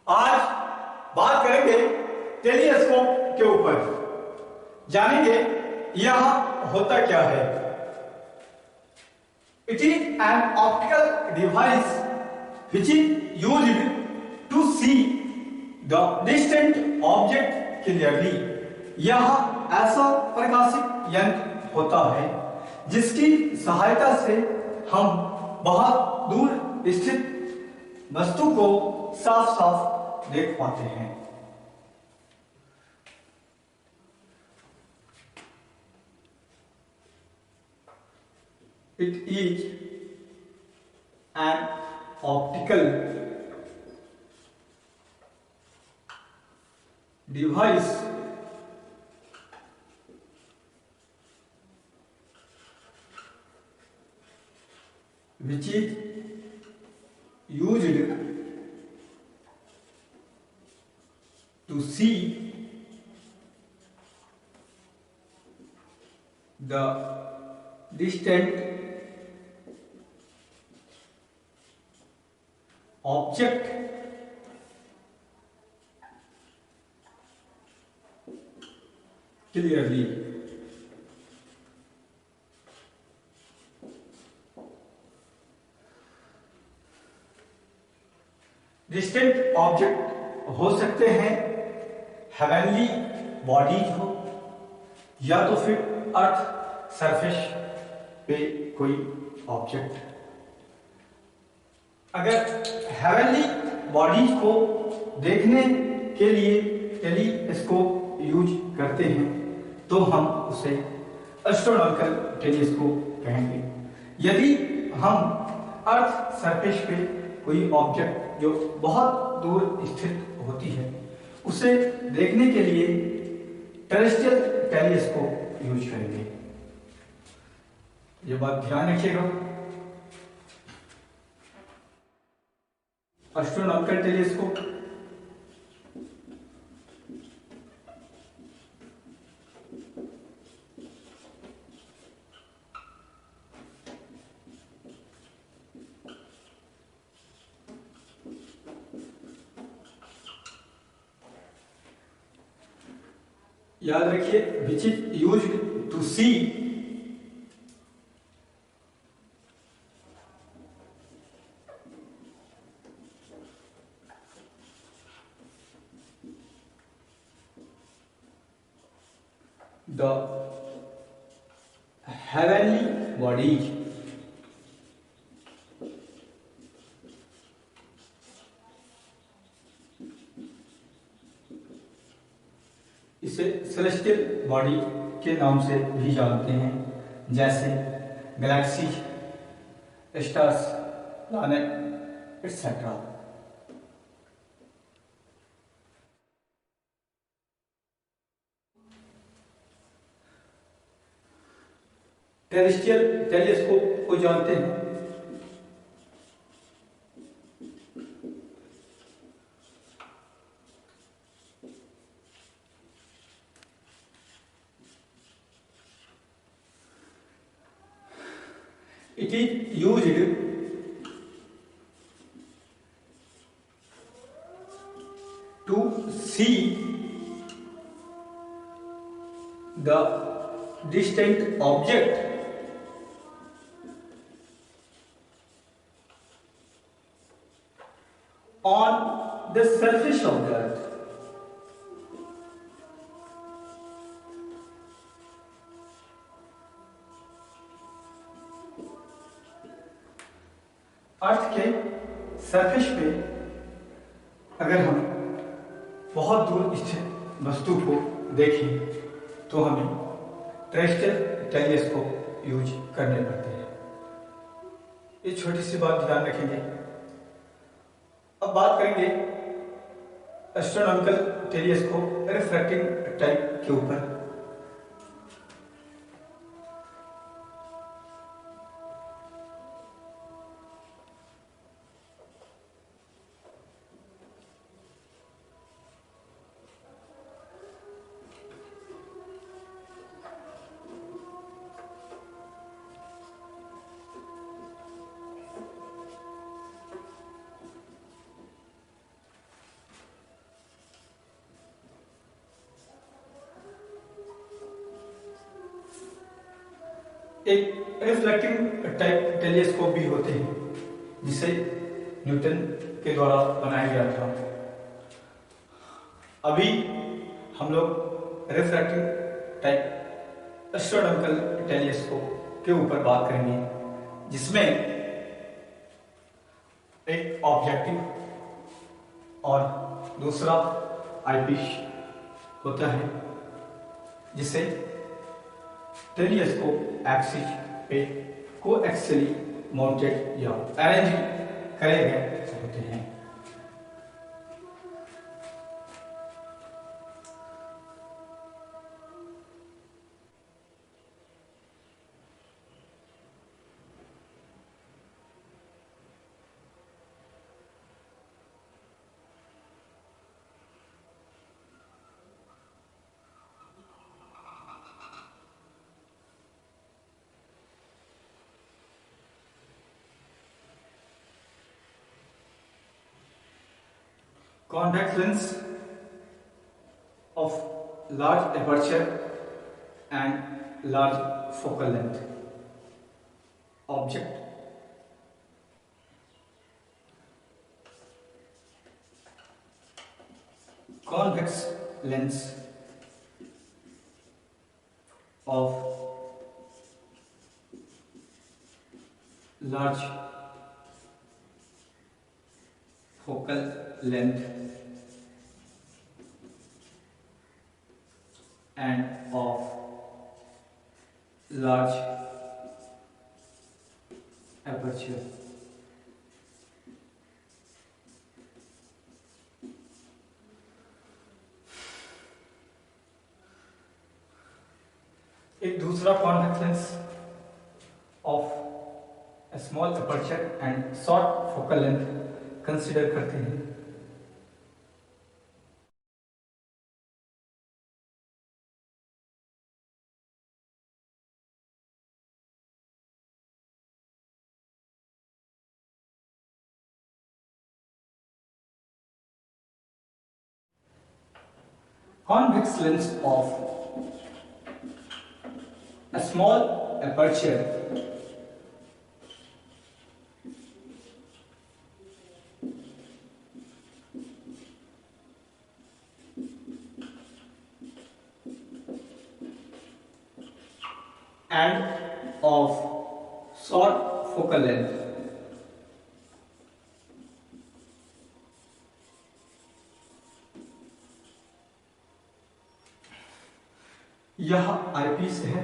आज बात करेंगे टेलीस्कोप के ऊपर। जानेंगे यह होता क्या है। It is an optical device which is used to see the distant object clearly। यह ऐसा प्रकाशित यंत्र होता है जिसकी सहायता से हम बहुत दूर स्थित वस्तु को साफ साफ देख पाते हैं। It is an optical device which is used to see the distant object clearly। Distant object हो सकते हैं हेवनली बॉडीज हो या तो फिर अर्थ सरफेस पे कोई ऑब्जेक्ट। अगर हेवनली बॉडीज को देखने के लिए टेलीस्कोप यूज करते हैं तो हम उसे एस्ट्रोनॉमिकल टेलीस्कोप कहेंगे। यदि हम अर्थ सरफेस पे कोई ऑब्जेक्ट जो बहुत दूर स्थित होती है उसे देखने के लिए टेरेस्ट्रियल टेलीस्कोप यूज करेंगे। ये बात ध्यान रखिएगा। एस्ट्रोनॉमिकल टेलीस्कोप याद रखिए which is used to see the heavenly bodies. इसे सेलेस्टियल बॉडी के नाम से भी जानते हैं, जैसे galaxy, stars, planet etcetera. Terrestrial telescope को जानते हैं। It is used to see the distant object on the surface of the earth। अर्थ के सरफेस पे अगर हम बहुत दूर स्थित वस्तु को देखें तो हमें टेरेस्ट्रियल टेलीस्कोप यूज करने पड़ते हैं। ये छोटी सी बात ध्यान रखेंगे। अब बात करेंगे एस्ट्रोनॉमिकल टेलीस्कोप रिफ्रैक्टिंग टाइप के ऊपर। एक रिफ्लेक्टिंग टाइप टेलीस्कोप भी होते हैं जिसे न्यूटन के द्वारा बनाया गया था। अभी हम लोग रिफ्रैक्टिव टाइप एस्ट्रोनॉमिकल टेलीस्कोप के ऊपर बात करेंगे, जिसमें एक ऑब्जेक्टिव और दूसरा आईपीस होता है, जिसे टेलीस्कोप एक्सिस पे कोएक्सियली माउंटेड या अरेंज करे गए होते हैं। Convex lens of large aperture and large focal length. Object convex lens of large focal length and of large aperture. एक दूसरा convex lens of small aperture and short focal length consider करते हैं। Convex lens of a small aperture and of short focal length यह eyepiece है।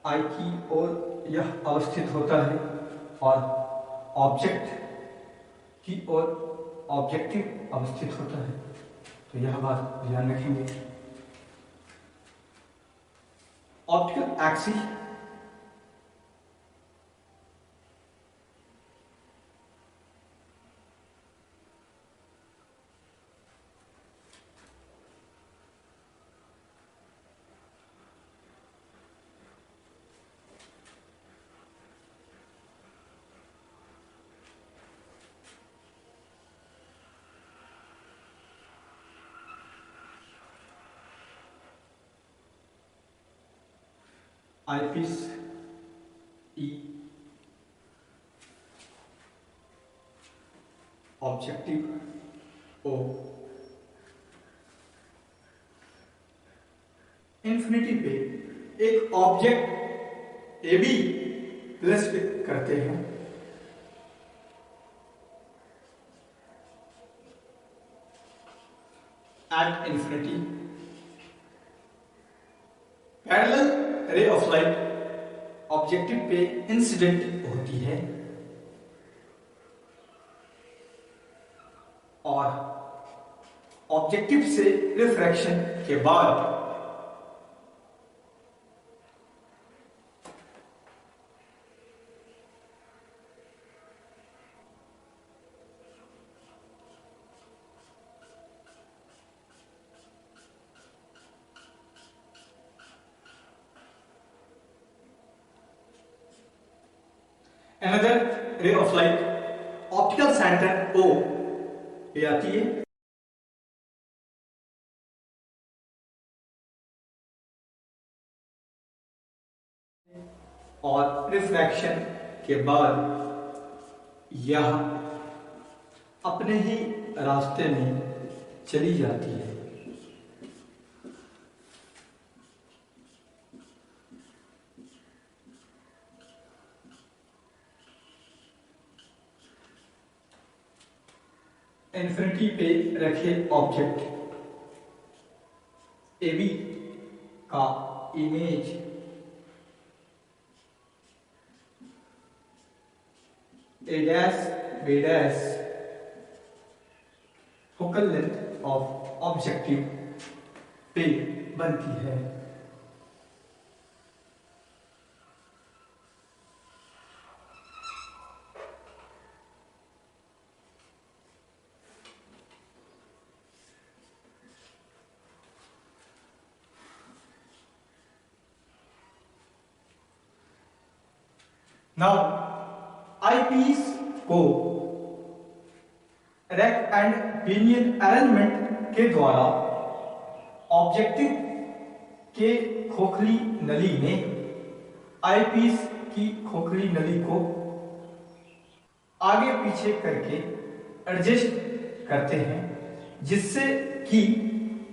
आई की ओर यह अवस्थित होता है और ऑब्जेक्ट की ओर ऑब्जेक्टिव अवस्थित होता है। तो यह बात ध्यान रखेंगे। ऑप्टिकल एक्सिस आईपीस ई ऑब्जेक्टिव ओ इंफिनिटी पे एक ऑब्जेक्ट ए बी प्लेस करते हैं। At infinity parallel ray of light objective पे इंसिडेंट होती है और ऑब्जेक्टिव से रिफ्रैक्शन के बाद another ray of light optical center O ये आती है। और रिफ्रैक्शन के बाद यह अपने ही रास्ते में चली जाती है। इन्फिनिटी पे रखे ऑब्जेक्ट AB का image A dash B dash focal length of objective पे बनती है। नाउ आईपीस को रेक्ट एंड पिनियन अरेंजमेंट के द्वारा ऑब्जेक्टिव के खोखली नली में आईपीस की खोखली नली को आगे पीछे करके एडजस्ट करते हैं, जिससे कि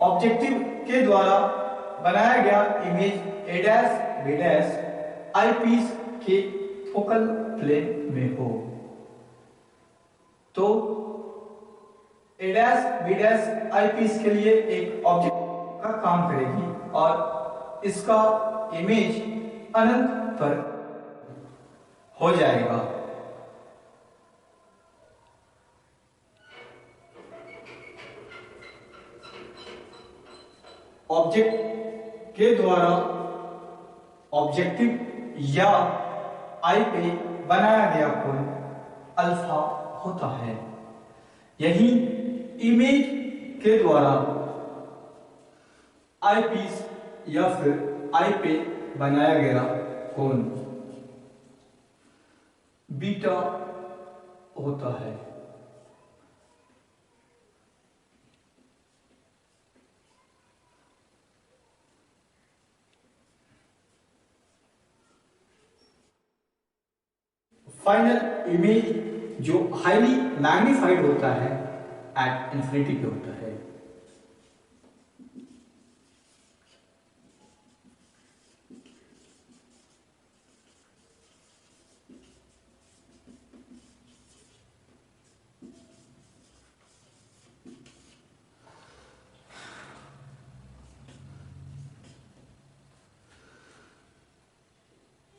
ऑब्जेक्टिव के द्वारा बनाया गया image A dash B dash eyepiece के फोकल प्लेन में हो। तो ए डैश बी डैश आईपीस के लिए एक ऑब्जेक्ट का काम करेगी और इसका इमेज अनंत पर हो जाएगा। ऑब्जेक्ट के द्वारा ऑब्जेक्टिव या आई पे बनाया गया कोण अल्फा होता है। यही इमेज के द्वारा आई पीस या फिर आई पे बनाया गया कोण बीटा होता है। फाइनल इमेज जो हाईली मैग्नीफाइड होता है एट इंफिनिटी पे होता है।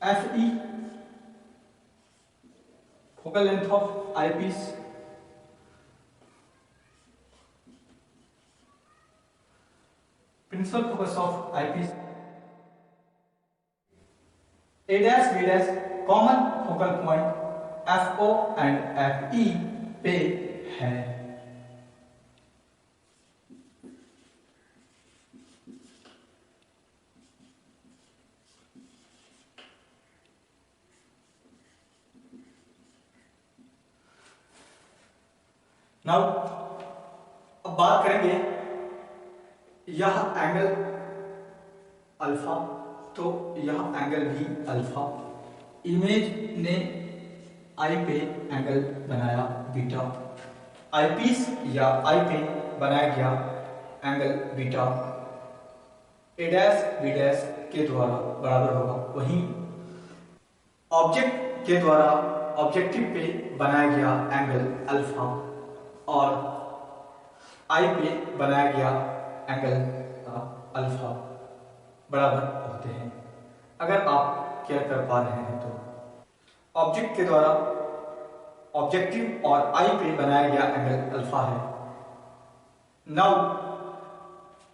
F E focal length of eyepiece, principal focus of eyepiece, A dash B dash common focal point FO and FE पे है। नाउ अब बात करेंगे यह एंगल अल्फा, तो यह एंगल भी अल्फा। इमेज ने आई पे एंगल बनाया बीटा, आई पीस या आई पे बनाया गया angle beta A dash B dash के द्वारा बराबर होगा। वहीं ऑब्जेक्ट के द्वारा ऑब्जेक्टिव पे बनाया गया एंगल अल्फा और आई पे बनाया गया एंगल अल्फा बराबर होते हैं। अगर आप क्या कर पा रहे हैं तो ऑब्जेक्ट के द्वारा ऑब्जेक्टिव और आई पे बनाया गया एंगल अल्फा है। नाउ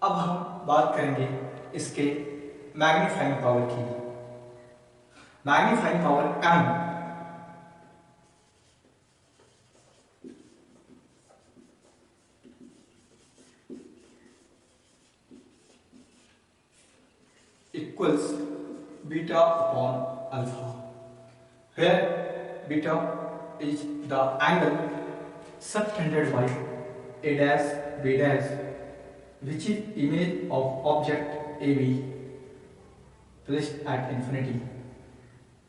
अब हम बात करेंगे इसके मैग्नीफाइंग पावर की। Magnifying power m equals beta upon alpha, where beta is the angle subtended by a dash b dash, which is image of object AB placed at infinity,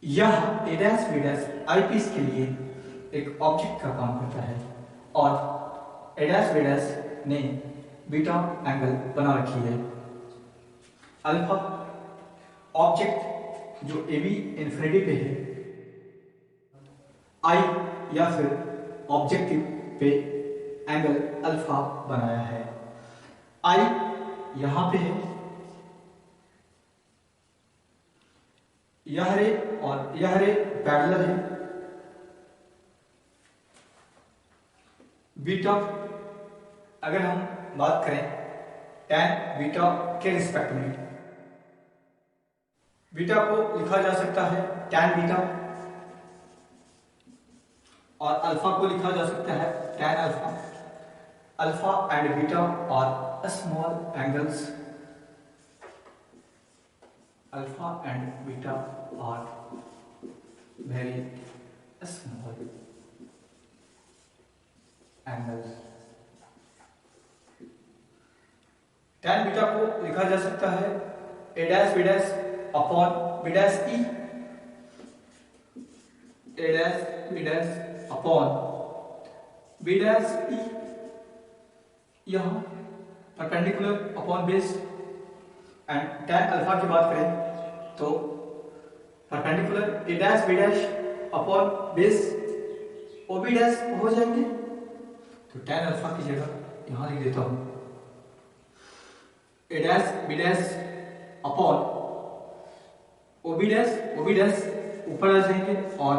यह A dash B dash eyepiece के लिए एक object का काम करता है और A dash B dash ने बीटा एंगल बना रखी है। अल्फा ऑब्जेक्ट जो ए बी इंफिनिटी पे है, आई या फिर ऑब्जेक्टिव पे एंगल अल्फा बनाया है। आई यहां पे है, यह रे और यह रे पैरेलल है। बीटा अगर हम बात करें tan बीटा के रिस्पेक्ट में, बीटा को लिखा जा सकता है tan बीटा और अल्फा को लिखा जा सकता है tan alpha. Alpha and beta are small angles, alpha and beta are very small angles. tan beta को लिखा जा सकता है A dash B dash upon B dash E, A dash B dash upon B dash E, यहां perpendicular upon base. And tan alpha की बात करें तो perpendicular A dash B dash upon base O B dash हो जाएंगे। तो tan alpha की जगह यहां लिख देता हूं A dash B dash upon O B dash ऊपर आ जाएंगे और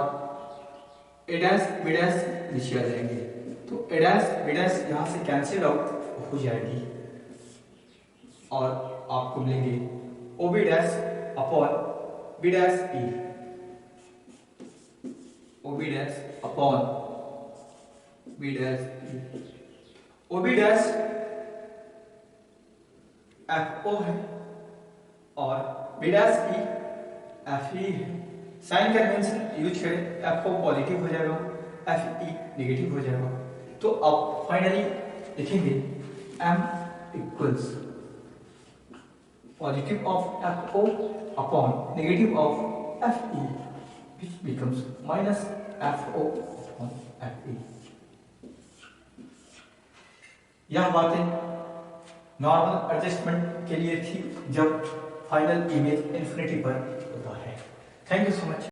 ए डैश बी डैश नीचे आ जाएंगे। तो ए डैश बी डैश यहां से कैंसिल आउट हो जाएगी और आपको मिलेंगे O B dash upon B dash E, O B dash upon B dash E. O B dash F O है और B dash E F E है। साइन कन्वेंशन यूज करें, एफ ओ पॉजिटिव हो जाएगा, एफ ई नेगेटिव हो जाएगा। तो अब फाइनली लिखेंगे M equals positive of F O upon negative of F E, which becomes minus F O upon F E. यह बातें नॉर्मल एडजस्टमेंट के लिए थी जब फाइनल इमेज इन्फिनिटी पर होता है। Thank you so much.